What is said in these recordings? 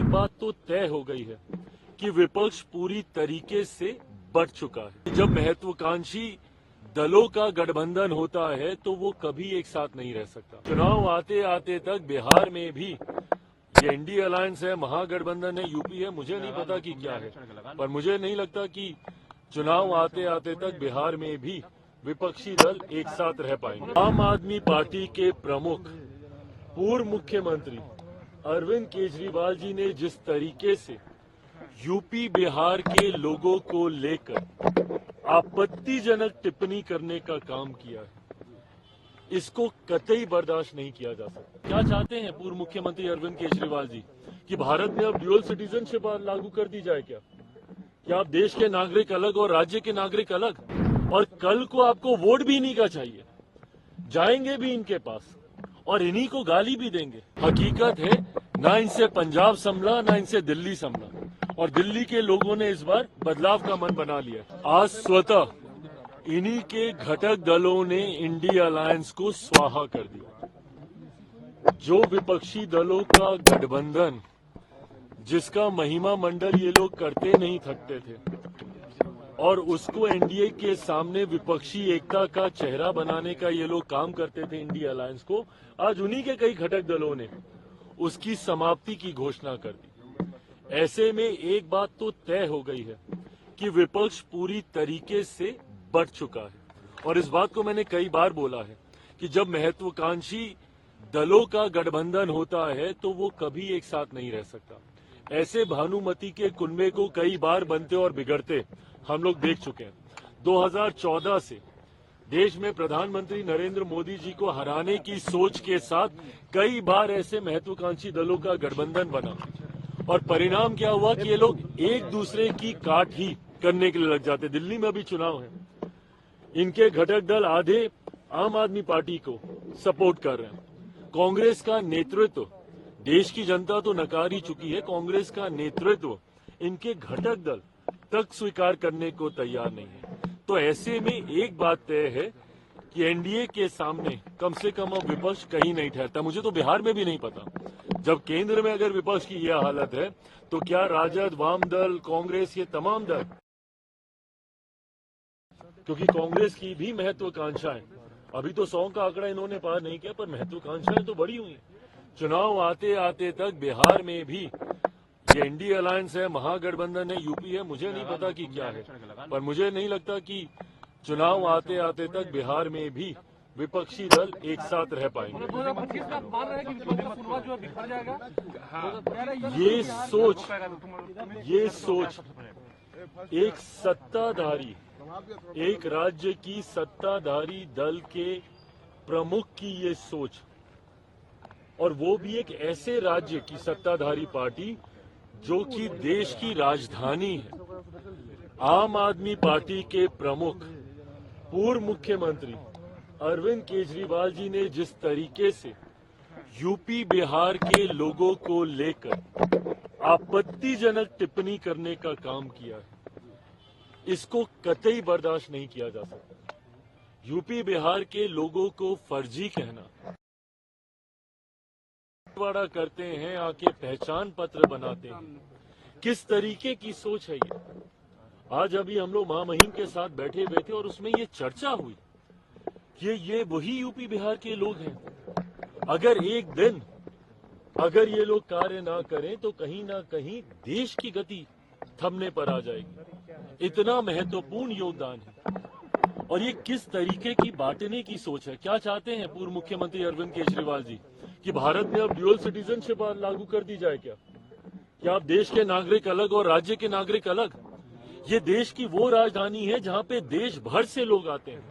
एक बात तो तय हो गई है कि विपक्ष पूरी तरीके से बढ़ चुका है। जब महत्वाकांक्षी दलों का गठबंधन होता है तो वो कभी एक साथ नहीं रह सकता। चुनाव आते आते तक बिहार में भी ये इंडी अलायंस है, महागठबंधन है, यूपी है, मुझे नहीं पता कि क्या है, पर मुझे नहीं लगता कि चुनाव आते आते तक बिहार में भी विपक्षी दल एक साथ रह पाएंगे। आम आदमी पार्टी के प्रमुख पूर्व मुख्यमंत्री अरविंद केजरीवाल जी ने जिस तरीके से यूपी बिहार के लोगों को लेकर आपत्तिजनक टिप्पणी करने का काम किया है, इसको कतई बर्दाश्त नहीं किया जा सकता। क्या चाहते हैं पूर्व मुख्यमंत्री अरविंद केजरीवाल जी कि भारत में अब ड्यूअल सिटीजनशिप लागू कर दी जाए क्या आप देश के नागरिक अलग और राज्य के नागरिक अलग, और कल को आपको वोट भी इन्हीं का चाहिए, जाएंगे भी इनके पास और इन्हीं को गाली भी देंगे। हकीकत है ना इनसे पंजाब संभला ना इनसे दिल्ली संभला, और दिल्ली के लोगों ने इस बार बदलाव का मन बना लिया। आज स्वतः इन्हीं के घटक दलों ने इंडी अलायंस को स्वाहा कर दिया। जो विपक्षी दलों का गठबंधन, जिसका महिमा मंडल ये लोग करते नहीं थकते थे, और उसको एनडीए के सामने विपक्षी एकता का चेहरा बनाने का ये लोग काम करते थे इंडी अलायंस को, आज उन्हीं के कई घटक दलों ने उसकी समाप्ति की घोषणा कर दी। ऐसे में एक बात तो तय हो गई है कि विपक्ष पूरी तरीके से बढ़ चुका है, और इस बात को मैंने कई बार बोला है कि जब महत्वाकांक्षी दलों का गठबंधन होता है तो वो कभी एक साथ नहीं रह सकता। ऐसे भानुमति के कुनबे को कई बार बनते और बिगड़ते हम लोग देख चुके हैं। 2014 से देश में प्रधानमंत्री नरेंद्र मोदी जी को हराने की सोच के साथ कई बार ऐसे महत्वाकांक्षी दलों का गठबंधन बना, और परिणाम क्या हुआ कि ये लोग एक दूसरे की काट ही करने के लिए लग जाते। दिल्ली में अभी चुनाव है, इनके घटक दल आधे आम आदमी पार्टी को सपोर्ट कर रहे हैं। कांग्रेस का नेतृत्व, देश की जनता तो नकार ही चुकी है, कांग्रेस का नेतृत्व इनके घटक दल तक स्वीकार करने को तैयार नहीं है। तो ऐसे में एक बात तय है कि एनडीए के सामने कम से कम अब विपक्ष कहीं नहीं ठहरता। मुझे तो बिहार में भी नहीं पता, जब केंद्र में अगर विपक्ष की यह हालत है तो क्या राजद, वाम दल, कांग्रेस, ये तमाम दल, क्योंकि कांग्रेस की भी महत्वाकांक्षाएं, अभी तो 100 का आंकड़ा इन्होंने पार नहीं किया, पर महत्वाकांक्षाएं तो बड़ी हुई। चुनाव आते आते तक बिहार में भी ये इंडी अलायंस है, महागठबंधन है, यूपी है, मुझे नहीं पता कि क्या है, पर मुझे नहीं लगता कि चुनाव आते आते तक बिहार में भी विपक्षी दल एक साथ रह पाएंगे। ये सोच एक सत्ताधारी, एक राज्य की सत्ताधारी दल के प्रमुख की ये सोच, और वो भी एक ऐसे राज्य की सत्ताधारी पार्टी जो कि देश की राजधानी है। आम आदमी पार्टी के प्रमुख पूर्व मुख्यमंत्री अरविंद केजरीवाल जी ने जिस तरीके से यूपी बिहार के लोगों को लेकर आपत्तिजनक टिप्पणी करने का काम किया है, इसको कतई बर्दाश्त नहीं किया जा सकता। यूपी बिहार के लोगों को फर्जी कहना, वाड़ा करते हैं, आके पहचान पत्र बनाते हैं, किस तरीके की सोच है ये। आज अभी हम लोग महामहिम के साथ बैठे हुए थे और उसमें ये चर्चा हुई कि ये वही यूपी बिहार के लोग हैं। अगर एक दिन अगर ये लोग कार्य ना करें तो कहीं ना कहीं देश की गति थमने पर आ जाएगी। इतना महत्वपूर्ण योगदान है, और ये किस तरीके की बांटने की सोच है। क्या चाहते हैं पूर्व मुख्यमंत्री अरविंद केजरीवाल जी कि भारत में अब ड्यूअल सिटीजनशिप लागू कर दी जाए क्या आप देश के नागरिक अलग और राज्य के नागरिक अलग। ये देश की वो राजधानी है जहां पे देश भर से लोग आते हैं,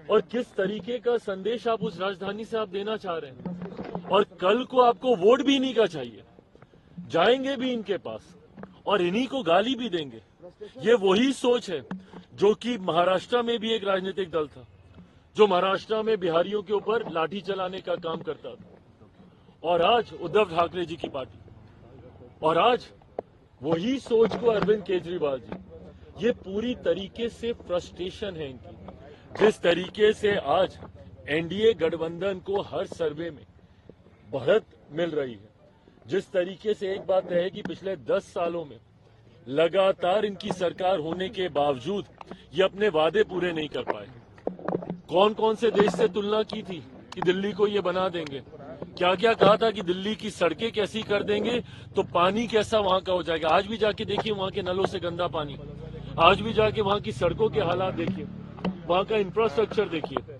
और किस तरीके का संदेश आप उस राजधानी से आप देना चाह रहे हैं, और कल को आपको वोट भी इन्हीं का चाहिए, जाएंगे भी इनके पास और इन्हीं को गाली भी देंगे। ये वही सोच है जो कि महाराष्ट्र में भी एक राजनीतिक दल था, जो महाराष्ट्र में बिहारियों के ऊपर लाठी चलाने का काम करता था, और आज उद्धव ठाकरे जी की पार्टी, और आज वही सोच को अरविंद केजरीवाल जी, ये पूरी तरीके से फ्रस्ट्रेशन है इनकी। जिस तरीके से आज एनडीए गठबंधन को हर सर्वे में बढ़त मिल रही है, जिस तरीके से एक बात है कि पिछले 10 सालों में लगातार इनकी सरकार होने के बावजूद ये अपने वादे पूरे नहीं कर पाए। कौन कौन से देश से तुलना की थी कि दिल्ली को ये बना देंगे, क्या क्या कहा था कि दिल्ली की सड़कें कैसी कर देंगे तो पानी कैसा वहां का हो जाएगा। आज भी जाके देखिए वहां के नलों से गंदा पानी, आज भी जाके वहां की सड़कों के हालात देखिए, वहां का इंफ्रास्ट्रक्चर देखिए।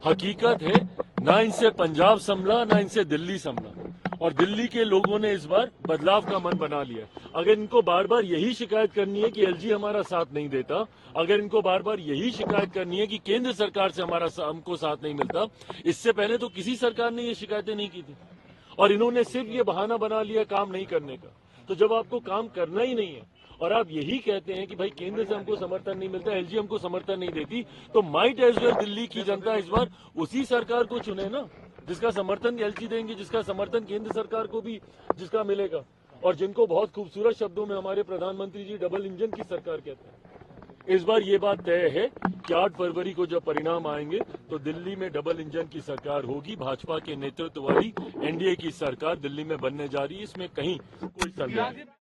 हकीकत है ना इनसे पंजाब संभला ना इनसे दिल्ली संभला, और दिल्ली के लोगों ने इस बार बदलाव का मन बना लिया। अगर इनको बार बार यही शिकायत करनी है कि एलजी हमारा साथ नहीं देता, अगर इनको बार बार यही शिकायत करनी है कि केंद्र सरकार से हमको साथ नहीं मिलता, इससे पहले तो किसी सरकार ने ये शिकायतें नहीं की थी और इन्होंने सिर्फ ये बहाना बना लिया काम नहीं करने का। तो जब आपको काम करना ही नहीं है और आप यही कहते हैं कि भाई केंद्र से हमको समर्थन नहीं मिलता, एलजी हमको समर्थन नहीं देती, तो माइट एज वेल दिल्ली की जनता इस बार उसी सरकार को चुने ना जिसका समर्थन एलजी देंगे, जिसका समर्थन केंद्र सरकार को भी जिसका मिलेगा, और जिनको बहुत खूबसूरत शब्दों में हमारे प्रधानमंत्री जी डबल इंजन की सरकार कहते हैं। इस बार ये बात तय है कि 8 फरवरी को जब परिणाम आएंगे तो दिल्ली में डबल इंजन की सरकार होगी। भाजपा के नेतृत्व वाली एनडीए की सरकार दिल्ली में बनने जा रही है, इसमें कहीं कोई संदेह नहीं।